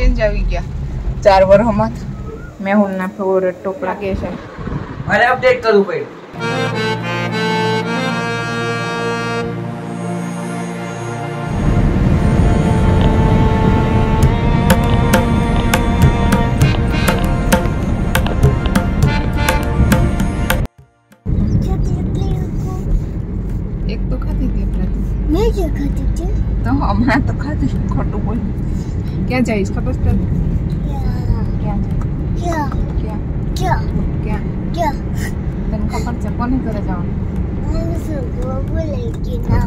Change આવી ગયા 4 વર્ષમાં મેહુલના ફેવરેટ ટોપલા કે છે મારે અપડેટ કરવું પડે એક તો ખાતી હતી આપણે मैं क्या खाती थी તો હમણાં તો ખાતી ખોટું બોલ ક્યાં જઈશ ખબર છે ક્યાં क्या ક્યાં क्या ક્યાં क्या તને ખબર છે કોની ઘરે જવાનું मैंने सुबह बोलेगी ना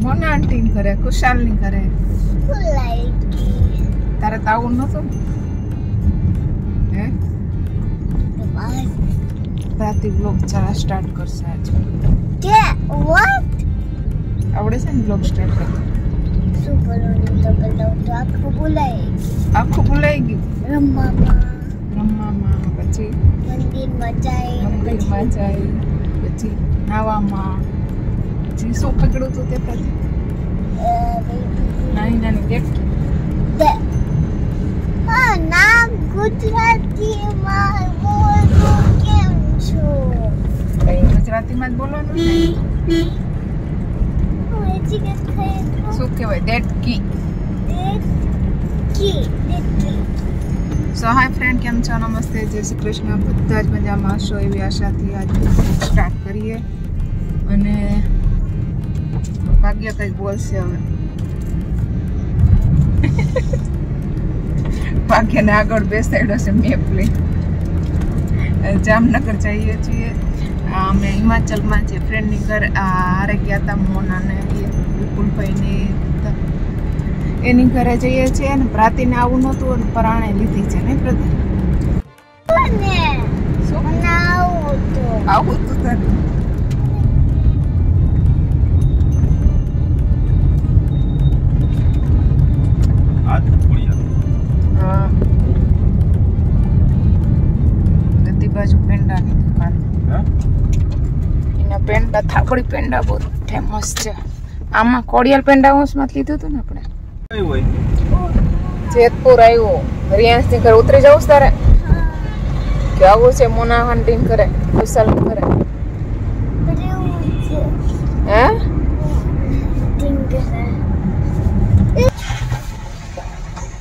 મોના આંટીને ઘરે ખુશાલની ઘરે बोलेगी તારે તો આવું નતું હે રાતે બ્લોગ સ્ટાર્ટ કરશે આજે क्या व्हाट આવડે છે ને બ્લોગ સ્ટાર્ટ કરતા सुबह तो आपको बुलाएगी આખું ભૂલાઈ ગયું रम्मा રમવામાં પછી मंदिर में जाए મંદિરમાં જાય પછી નાવામાં પછી શું પકડ્યું તું તે પછી નાની નાની દેખી નામ ગુજરાતી માં બોલું કેમ છો ગુજરાતીમાં જ બોલવાનું શું કહેવાય દેટકી સો હાય ફ્રેન્ડ કેમ છો નમસ્તે જય શ્રી કૃષ્ણ બધા જ મજામાં હશો એવી આશાથી આજે સ્ટાર્ટ કરીએ અને ભાગ્ય કંઈક બોલશે હવે ભાગ્યને આગળ બેસાડ્યો છે મેપ લઈ જામનગર જઈએ છીએ અમે હિમાચલમાં જે ફ્રેન્ડની ઘર હારે ગયા હતા મોનાને વિપુલભાઈને એની ઘરે જઈએ છીએ અને પ્રાતિને આવું નહોતું અને પરાણે લીધી છે નહીં પ્રતિ આવું તું તારે બધી બાજુ પેંડાની દુકાન એના પેંડા થાપડી પેંડા બહુ ફેમસ છે આમાં કોડિયાલ પેંડા હાઉસમાં લીધું હતું ને આપણે જેતપુર આવ્યો રિલાયન્સ ની ઘરે ઉતરી જવું છે તારે કે આવું છે મોના હંટીન કરે વિશાલ કરે હે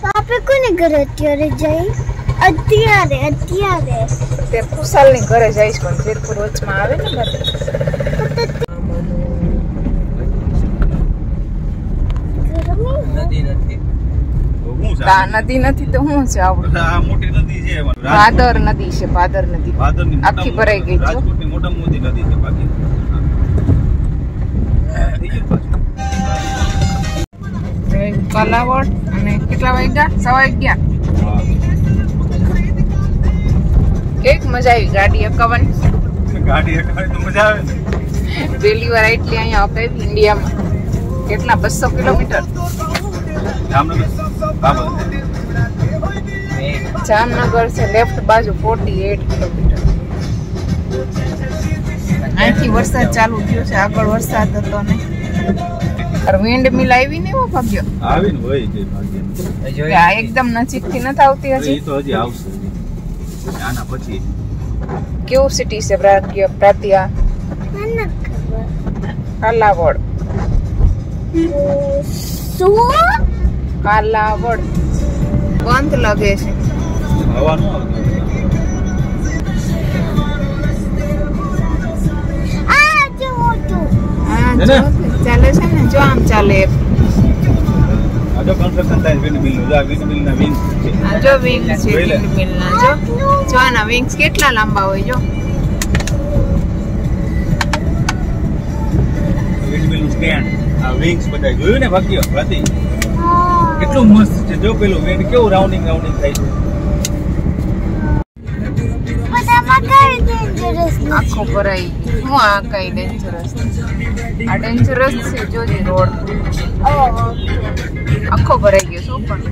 પાપે કોને ઘરે અત્યારે જઈ અત્યારે તે કુશાલ ની ઘરે જઈશ પણ જેતપુર વચમાં આવે ને બધે નદી નથી તો શું છે આવડું આ મોટી નદી છે ભાદર નદી છે ભાદર નદી આખી ભરાઈ ગઈ છે રાજકોટની મોટામાં મોટી નદી છે બાકી કલાવડ અને કેટલા વાગ્યા 11:30 કેક મજા આવી ગાડી અકાવવાની તો મજા આવે ને પહેલી વાર એટલી અહીંયા અપાવી ઇન્ડિયામાં કેટલા 200 કિલોમીટર જામનગર છે લેફ્ટ બાજુ 48 કિલોમીટર અહીંથી વરસાદ ચાલુ થયો છે આગળ વરસાદ હતો ને વિન્ડ મિલ આવી ને એવો ભાગ્યો આવી ને હોય કે ભાગ્ય આ એકદમ નજીક થી નથી આવતી હજી તો હજી આવશે આના પછી કેવું સિટી છે પ્રાતિયા કાલાવડ કાલાવડ બંધ લાગે છે હવા નો આવે ચાલે છે ને જો આમ ચાલે આજો કન્સ્ટ્રક્શન થાય વિન્ડ મિલ નું વિન્ડ મિલ ના વિંગ્સ છે આ જો વિંગ છે વિન્ડ મિલ ના જો આના વિંગ્સ કેટલા લાંબા હોય જો વિન્ડ મિલ નું સ્ટેન્ડ આ વિંગ્સ બધા જોયું ને ભાગ્ય પ્રતિ કેટલું મસ્ત છે જો પેલું વિન્ડ કેવું રાઉન્ડિંગ થાય છે આખો ભરાઈ હું આ કઈ ડેન્જરસ આ ડેન્જરસ છે જોજે રોડ આખો ભરાઈ ગયો શું પણ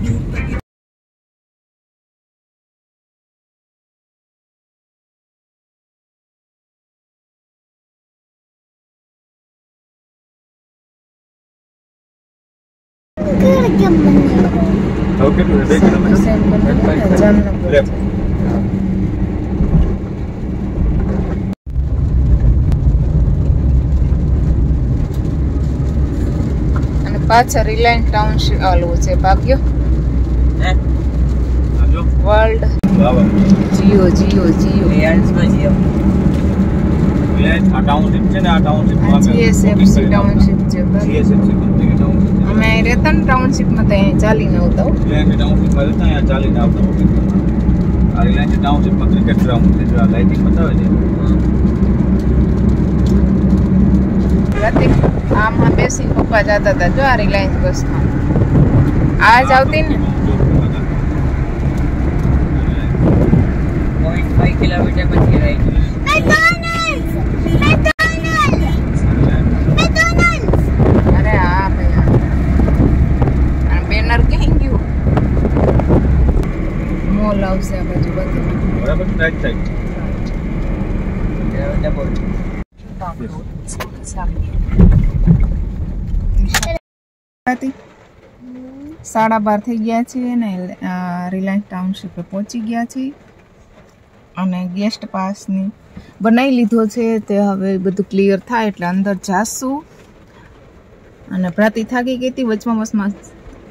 ઓકે તો 2 કિલોમીટર જામનગર અને પાછા રિલાયન્સ ટાઉનશીપ આલું છે ભાગ્યો વર્લ્ડ જીઓ રિલાયન્સ માં જીઓ રિલાયન્સ આ ટાઉનશીપ છે ને આ ટાઉનશીપ માં જીએસએફસી ટાઉનશીપ છે જીએસએફસી કંપની ટાઉનશીપ અમે રેતન ટાઉનશીપ માં તો અહીં ચાલીને આવતા રિલાયન્સ ટાઉનશીપ માં રહેતા અહીંયા ચાલીને આવતા આ રિલાયન્સ ટાઉનશીપ માં ક્રિકેટ ગ્રાઉન્ડ છે જો આ લાઇટિંગ બતાવે છે રાતે આમાં બેસીને પપ્પા જતા હતા જો આ રિલાયન્સ બસમાં આજ આવતી ને 0.5 કિલોમીટર પછી રહી અરે હા ભાઈ અને બેનર ક્યાં ગયું મોલ આવશે આ બાજુ બધું બરાબર રાઈટ સાઈડ 12:30 થઈ ગયા છે ને રિલાયન્સ ટાઉનશીપે પહોંચી ગયા છે અને ગેસ્ટ પાસની બનાવી લીધો છે તે હવે બધું ક્લિયર થાય એટલે અંદર જાશું અને પ્રાતી થાકી ગઈ હતી વચમાં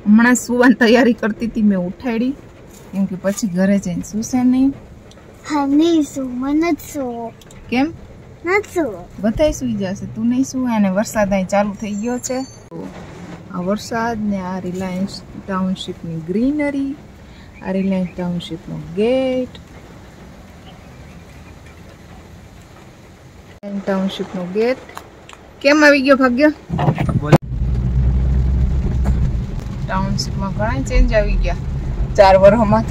હમણાં સુવાની તૈયારી કરતી હતી મેં ઉઠાડી કેમ કે પછી ઘરે જઈને સુશે નહીં કેમ બધાય સુઈ જશે તું નહીં સુવે અને વરસાદ અહીં ચાલુ થઈ ગયો છે આ વરસાદ ને આ રિલાયન્સ ટાઉનશીપની ગ્રીનરી આ રિલાયન્સ ટાઉનશીપનો ગેટ ટાઉનશીપનો ગેટ કેમ આવી ગયો ભાગ્ય ટાઉનશીપમાં ઘણા ચેન્જ આવી ગયા 4 વર્ષમાં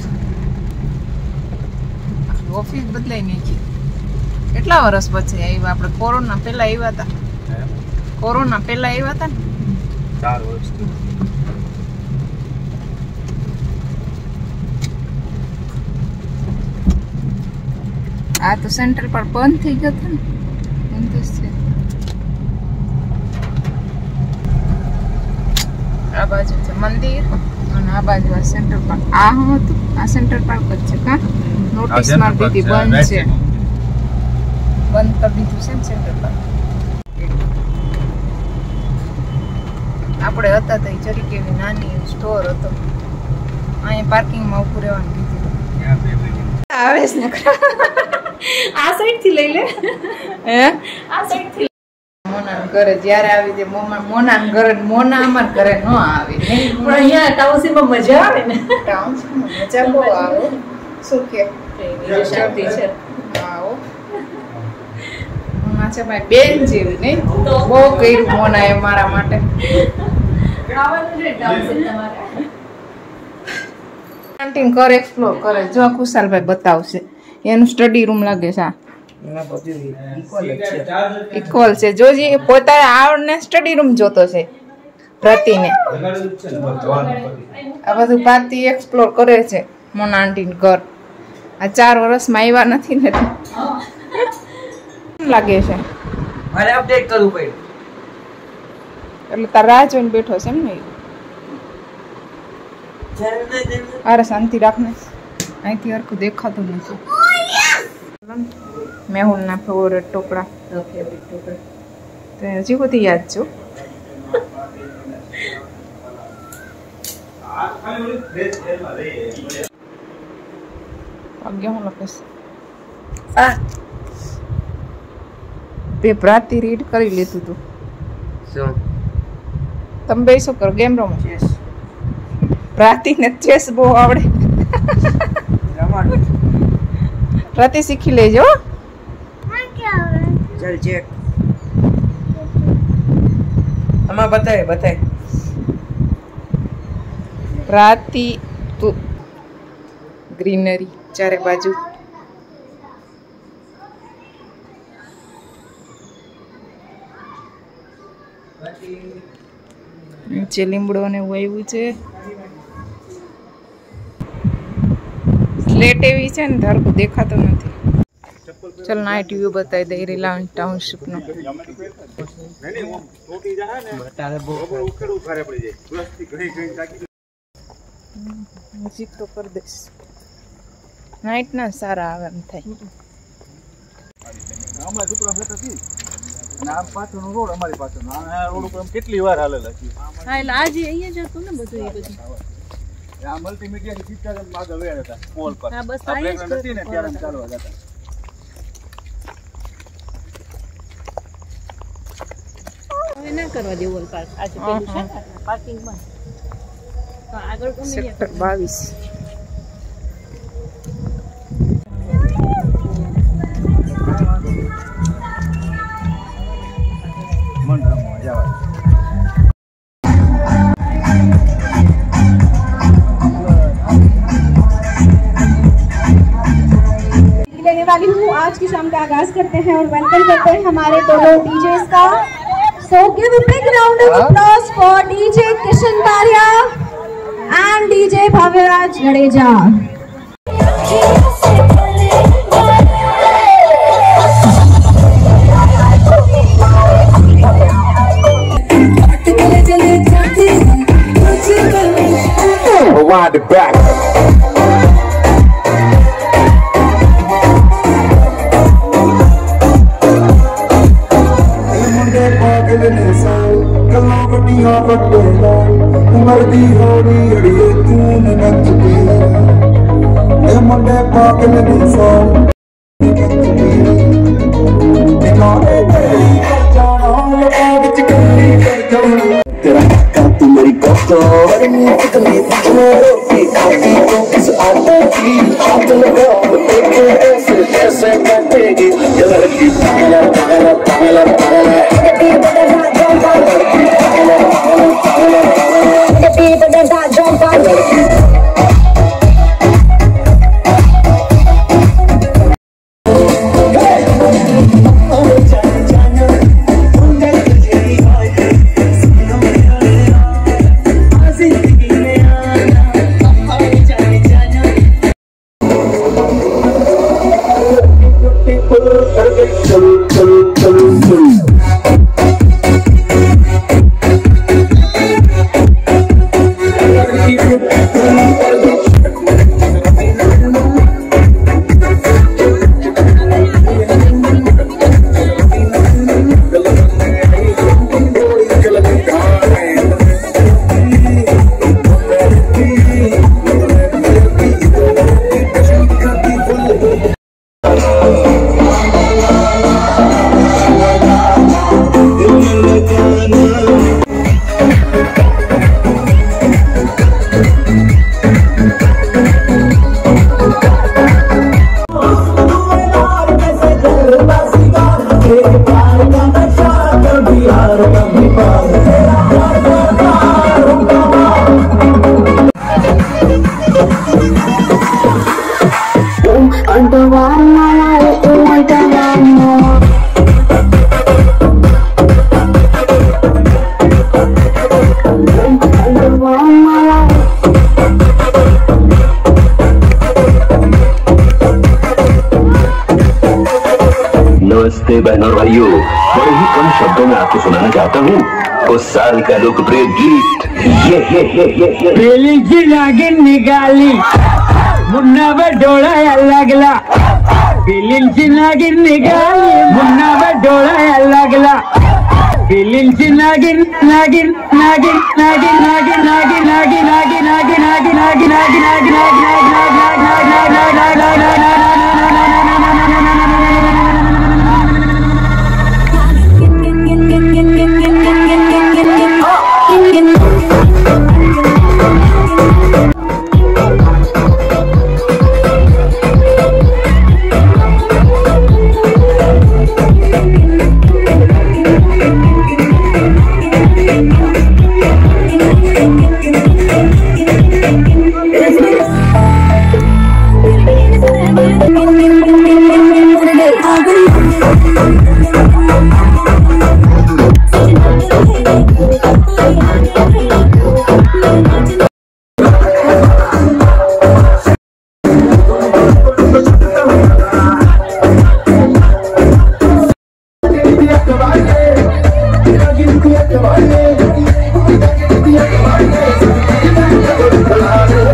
ઓફિસ બદલાઈ નાખી કેટલા વર્ષ પછી આવ્યા આપણે કોરોના પહેલા આવ્યા હતા કોરોના પહેલા આવ્યા હતા ને 4 વર્ષ આ તો સેન્ટ્રલ પર બંધ થઈ ગયો હતો ને આ બાજુ છે મંદિર અને આ બાજુ આ સેન્ટ્રલ પાર્ક આ હું હતું આ સેન્ટ્રલ પાર્ક જ છે કા નોટિસ મારી દીધી બંધ છે બંધ કરી દીધું છે ને સેન્ટ્રલ પાર્ક આપણે હતા તો જરી કેવી નાની સ્ટોર હતો અહીંયા પાર્કિંગમાં ઉભું રહેવાનું કીધું આવે છે ને આ સાઈડ થી લઈ લે હે આ સાઈડ થી મોના ઘરે જ્યારે આવી છે મોના ઘરે મોના અમાર ઘરે ન આવે પણ અહીંયા ટાઉનશીપમાં મજા આવે ને ટાઉનશીપમાં મજા બહુ આવે શું કે શાંતિ છે આવો મોના છે ભાઈ બેન જેવી નહીં બહુ કર્યું મોના એ મારા માટે આવવાનું છે ટાઉનશીપ તમારે કેન્ટીન કરે એક્સપ્લોર કરે જો ખુશાલભાઈ બતાવશે એનું સ્ટડી રૂમ લાગે છે ઇક્વલ છે જોજી પોતાને આવડને સ્ટડી રૂમ જોતો છે પ્રતિને આ બધું પાતી એક્સપ્લોર કરે છે મોના આંટીનું ઘર આ 4 વર્ષમાં આવ્યા નથી ને લાગે છે મારે અપડેટ કરવું પડે એટલે તાર રાહ જોઈને બેઠો છે એમ ને અરે શાંતિ રાખને અહીંથી હરખું દેખાતું નથી મેહુલના ફેવરેટ ટોકરા તો હજી બધી યાદ છું હું લખીશ બે પ્રાતી રીડ કરી લીધું તું શું તમે બે શું કરો ગેમ રમો પ્રાતી ને ચેસ બહુ આવડે પ્રાતી શીખી લેજો ચલ ચેક આમાં બતાય પ્રાતી તું ગ્રીનરી ચારે બાજુ નીચે લીમડો ને વાવ્યું છે સ્લેટ એવી છે ને ધરકું દેખાતો નથી ચલ નાઇટ વ્યૂ બતાવી દે રિલાયન્સ ટાઉનશીપ નો મ્યુઝિક તો કરી દઈશ. નાઇટ ના સારા આવે એમ થાય. અમારા છોકરા બેઠા છીએ અને આ પાછળનો રોડ અમારી પાછળનો આ રોડ ઉપર કેટલી વાર હાલેલા છીએ. હા એટલે આજે અહીંયા જ હતું ને બધું એ બધું. આ મલ્ટીમીડિયા થી સીધા આગળ વયા હતા પોલ પર. હા બસ આ અહીંયા જ નથી ને ત્યારે ચાલવા જતા. હવે ના કરવા દેવું ઓલ પાર્ક આજે પેલું છે પાર્કિંગ માં તો આગળ ગમે સેક્ટર 22. મન રમવા જવા. लेने वाली हूँ. आज की शाम का आगाज करते हैं और वेलकम करते हैं हमारे दोनों डीजेस का. So give a big round of applause for DJ Kishan Baria and DJ Bhavyaraj Jadeja. Rewind it back. नमस्ते बहनों और भाइयों, बड़े ही कम शब्दों में आपको सुनाना चाहता हूँ उस साल का लोकप्रिय गीत ये बेली की नागिन निकाली मुन्ना पर डोला लगला. बेली की नागिन निकाली मुन्ना पर डोला लगला. बेली की नागिन नागिन नागिन नागिन नागिन नागिन नागिन नागिन नागिन नागिन नागिन नागिन नागिन ये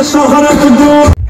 शोहरत दो